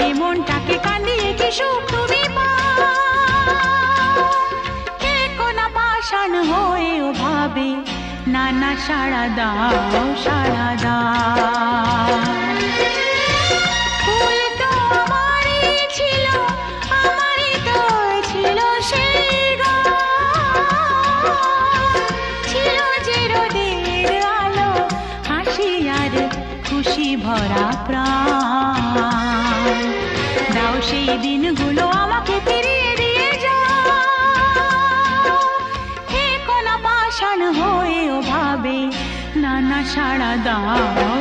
এ মনটাকে কান্দিয়ে কি সুখ তুমি কোনা পাষাণ হয়েও ভাবে না না সাড়া দাও সাড়া দাও। ফুল তো আমারই ছিল, আমারই তো ছিল সেই ছিল যে রোদের আলো, হাসি আর খুশি ভরা প্রাণ। দাও সেই দিনগুলো আমাকে ফিরিয়ে দিয়ে যাও, হে কোনা পাষাণ হয়েও ভাবে না না সাড়া দাও